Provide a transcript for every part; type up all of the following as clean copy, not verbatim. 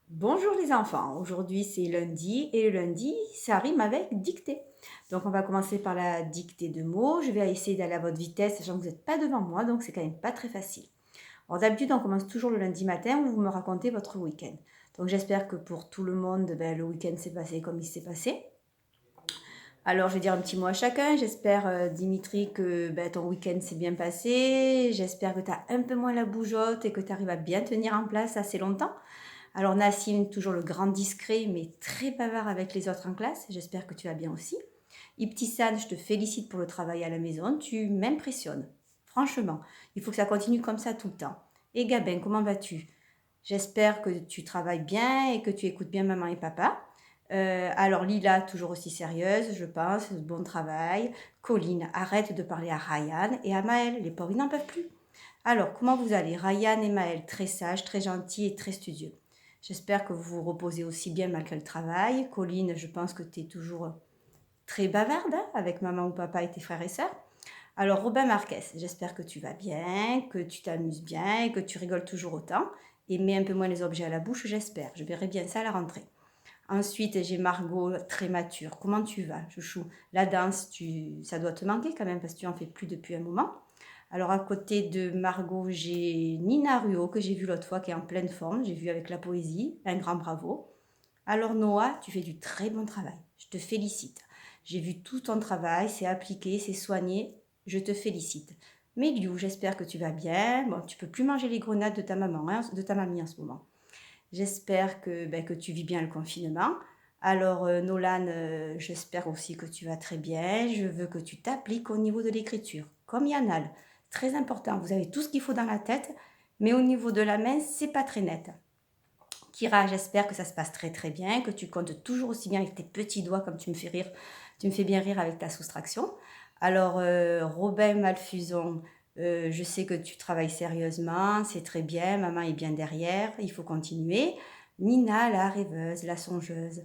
Bonjour les enfants, aujourd'hui c'est lundi et le lundi ça rime avec dictée. Donc on va commencer par la dictée de mots. Je vais essayer d'aller à votre vitesse sachant que vous n'êtes pas devant moi donc c'est quand même pas très facile. Alors d'habitude on commence toujours le lundi matin où vous me racontez votre week-end. Donc j'espère que pour tout le monde le week-end s'est passé comme il s'est passé. Alors je vais dire un petit mot à chacun. J'espère Dimitri que ton week-end s'est bien passé. J'espère que tu as un peu moins la bougeotte et que tu arrives à bien tenir en place assez longtemps. Alors Nassim, toujours le grand discret, mais très bavard avec les autres en classe. J'espère que tu vas bien aussi. Ibtissan, je te félicite pour le travail à la maison. Tu m'impressionnes. Franchement, il faut que ça continue comme ça tout le temps. Et Gabin, comment vas-tu? J'espère que tu travailles bien et que tu écoutes bien maman et papa. Alors Lila, toujours aussi sérieuse, je pense, bon travail. Colline, arrête de parler à Ryan et à Maël, les pauvres, ils n'en peuvent plus. Alors, comment vous allez? Ryan et Maël, très sages, très gentils et très studieux. J'espère que vous vous reposez aussi bien malgré le travail. Colline, je pense que tu es toujours très bavarde avec maman ou papa et tes frères et sœurs. Alors, Robin Marquez, j'espère que tu vas bien, que tu t'amuses bien et que tu rigoles toujours autant. Et mets un peu moins les objets à la bouche, j'espère. Je verrai bien ça à la rentrée. Ensuite, j'ai Margot, très mature. Comment tu vas, chouchou? La danse, ça doit te manquer quand même parce que tu en fais plus depuis un moment. Alors à côté de Margot, j'ai Nina Ruo que j'ai vue l'autre fois qui est en pleine forme. J'ai vu avec la poésie. Un grand bravo. Alors Noah, tu fais du très bon travail. Je te félicite. J'ai vu tout ton travail, c'est appliqué, c'est soigné. Je te félicite. Mais Liu, j'espère que tu vas bien. Bon, tu peux plus manger les grenades de ta maman, hein, de ta mamie en ce moment. J'espère que tu vis bien le confinement. Alors, Nolan, j'espère aussi que tu vas très bien. Je veux que tu t'appliques au niveau de l'écriture, comme Yanal. Très important, vous avez tout ce qu'il faut dans la tête, mais au niveau de la main, c'est pas très net. Kira, j'espère que ça se passe très très bien, que tu comptes toujours aussi bien avec tes petits doigts comme tu me fais rire. Tu me fais bien rire avec ta soustraction. Alors, Robin Malfuson, je sais que tu travailles sérieusement, c'est très bien, maman est bien derrière, il faut continuer. Nina, la rêveuse, la songeuse.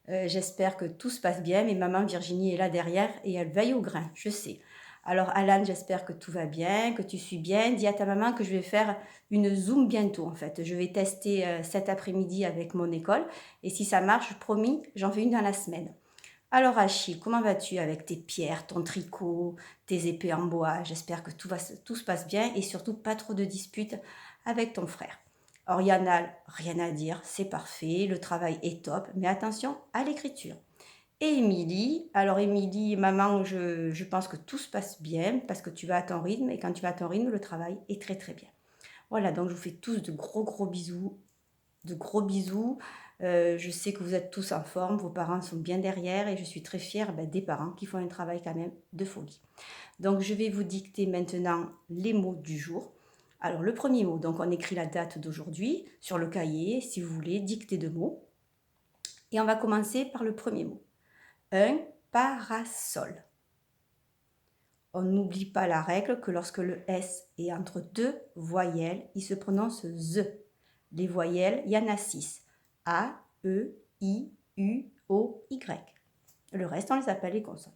J'espère que tout se passe bien, mais maman Virginie est là derrière et elle veille au grain, je sais. Alors Alan, j'espère que tout va bien, que tu suis bien. Dis à ta maman que je vais faire une Zoom bientôt en fait. Je vais tester cet après-midi avec mon école et si ça marche, promis, j'en fais une dans la semaine. Alors Achille, comment vas-tu avec tes pierres, ton tricot, tes épées en bois? J'espère que tout se passe bien et surtout pas trop de disputes avec ton frère. Oriana, rien à dire, c'est parfait, le travail est top, mais attention à l'écriture. Et Émilie, alors Émilie, maman, je pense que tout se passe bien parce que tu vas à ton rythme et quand tu vas à ton rythme, le travail est très très bien. Voilà, donc je vous fais tous de gros gros bisous, de gros bisous. Je sais que vous êtes tous en forme, vos parents sont bien derrière et je suis très fière des parents qui font un travail quand même de folie. Donc je vais vous dicter maintenant les mots du jour. Alors le premier mot, donc on écrit la date d'aujourd'hui sur le cahier, si vous voulez, dicter de mots. Et on va commencer par le premier mot. Un parasol. On n'oublie pas la règle que lorsque le S est entre deux voyelles, il se prononce Z. Les voyelles, il y en a 6. A, E, I, U, O, Y. Le reste, on les appelle les consonnes.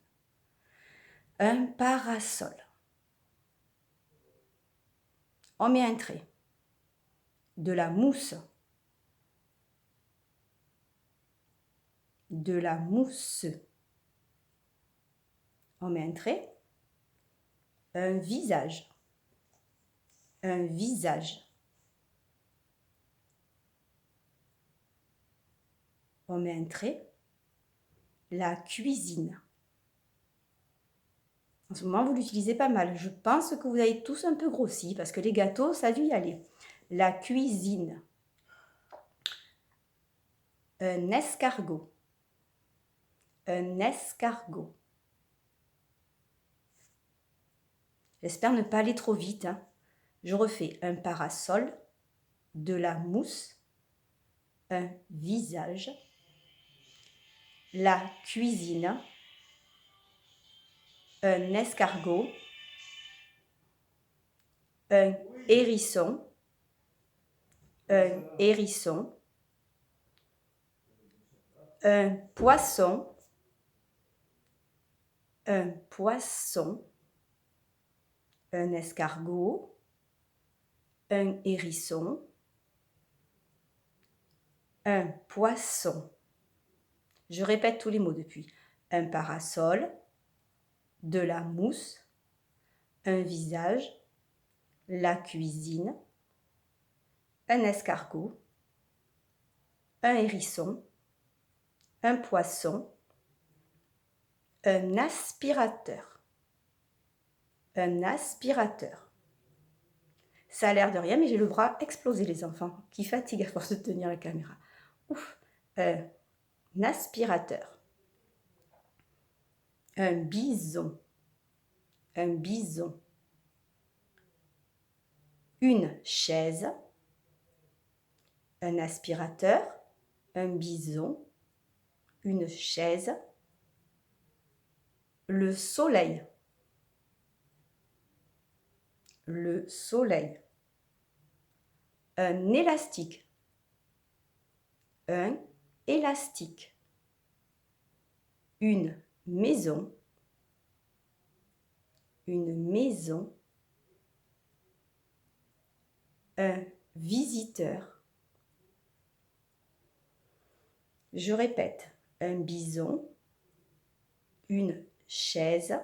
Un parasol. On met un trait. De la mousse. De la mousse. On met un trait. Un visage. Un visage. On met un trait. La cuisine. En ce moment, vous l'utilisez pas mal. Je pense que vous avez tous un peu grossi parce que les gâteaux, ça a dû y aller. La cuisine. Un escargot. Un escargot. J'espère ne pas aller trop vite, hein. Je refais un parasol, de la mousse, un visage, la cuisine, un escargot, un hérisson, un hérisson, un poisson, un poisson, un escargot, un hérisson, un poisson. Je répète tous les mots depuis. Un parasol, de la mousse, un visage, la cuisine, un escargot, un hérisson, un poisson, un aspirateur. Un aspirateur. Ça a l'air de rien, mais j'ai le bras explosé, les enfants, qui fatiguent à force de tenir la caméra. Ouf. Un aspirateur. Un bison. Un bison. Une chaise. Un aspirateur. Un bison. Une chaise. Le soleil. Le soleil. Un élastique. Un élastique. Une maison. Une maison. Un visiteur. Je répète, un bison, une chaise,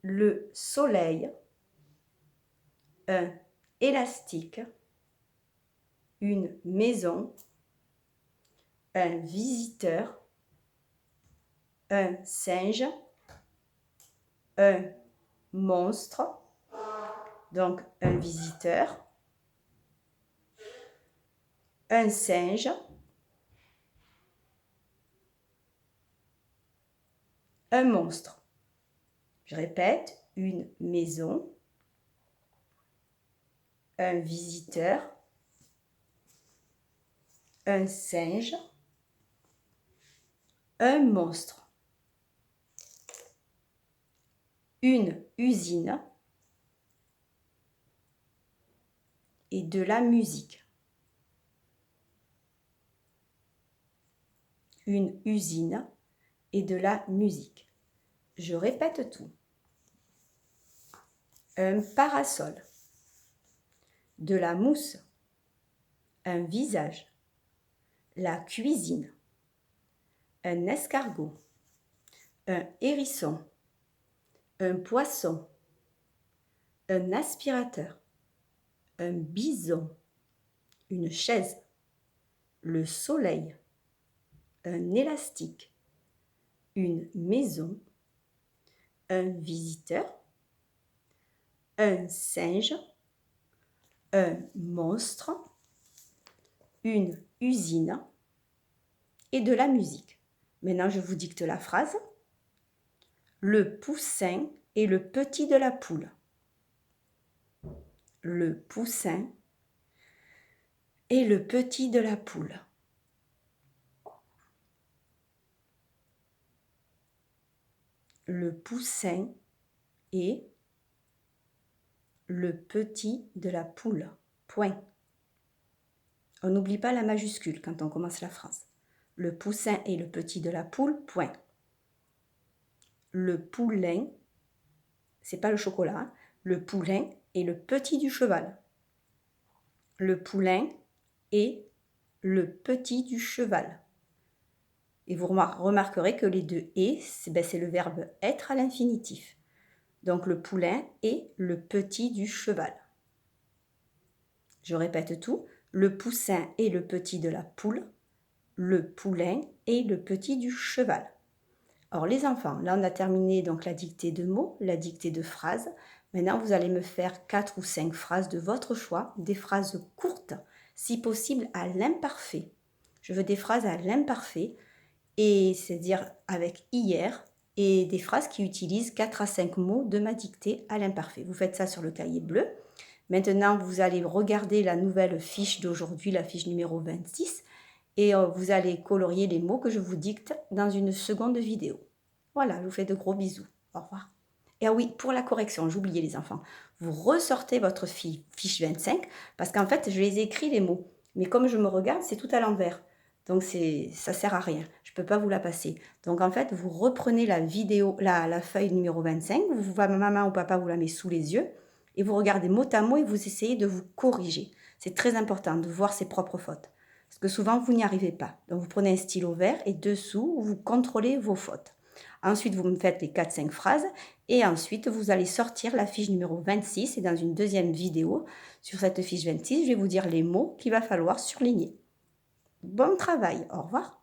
le soleil, un élastique, une maison, un visiteur, un singe, un monstre, donc un visiteur, un singe, un monstre. Je répète, une maison, un visiteur, un singe, un monstre, une usine et de la musique. Une usine et de la musique. Je répète tout. Un parasol, de la mousse, un visage, la cuisine, un escargot, un hérisson, un poisson, un aspirateur, un bison, une chaise, le soleil, un élastique, une maison, un visiteur, un singe, un monstre, une usine et de la musique. Maintenant, je vous dicte la phrase. Le poussin est le petit de la poule. Le poussin est le petit de la poule. Le poussin est le petit de la poule. Point. On n'oublie pas la majuscule quand on commence la phrase. Le poussin est le petit de la poule. Point. Le poulain, c'est pas le chocolat, hein. Le poulain est le petit du cheval. Le poulain est le petit du cheval. Et vous remarquerez que les deux « et », c'est le verbe « être » à l'infinitif. Donc le poulain est le petit du cheval. Je répète tout. Le poussin est le petit de la poule. Le poulain est le petit du cheval. Alors les enfants, là on a terminé donc la dictée de mots, la dictée de phrases. Maintenant vous allez me faire 4 ou 5 phrases de votre choix, des phrases courtes, si possible à l'imparfait. Je veux des phrases à l'imparfait, et c'est-à-dire avec hier, et des phrases qui utilisent 4 à 5 mots de ma dictée à l'imparfait. Vous faites ça sur le cahier bleu. Maintenant, vous allez regarder la nouvelle fiche d'aujourd'hui, la fiche numéro 26, et vous allez colorier les mots que je vous dicte dans une seconde vidéo. Voilà, je vous fais de gros bisous. Au revoir. Et ah oui, pour la correction, j'oubliais les enfants, vous ressortez votre fiche 25, parce qu'en fait, je les ai écrits les mots. Mais comme je me regarde, c'est tout à l'envers. Donc, ça sert à rien. Je ne peux pas vous la passer. Donc, en fait, vous reprenez la vidéo, la feuille numéro 25, maman ou papa vous la met sous les yeux, et vous regardez mot à mot et vous essayez de vous corriger. C'est très important de voir ses propres fautes. Parce que souvent, vous n'y arrivez pas. Donc, vous prenez un stylo vert et dessous, vous contrôlez vos fautes. Ensuite, vous me faites les 4-5 phrases et ensuite, vous allez sortir la fiche numéro 26 et dans une deuxième vidéo, sur cette fiche 26, je vais vous dire les mots qu'il va falloir surligner. Bon travail, au revoir.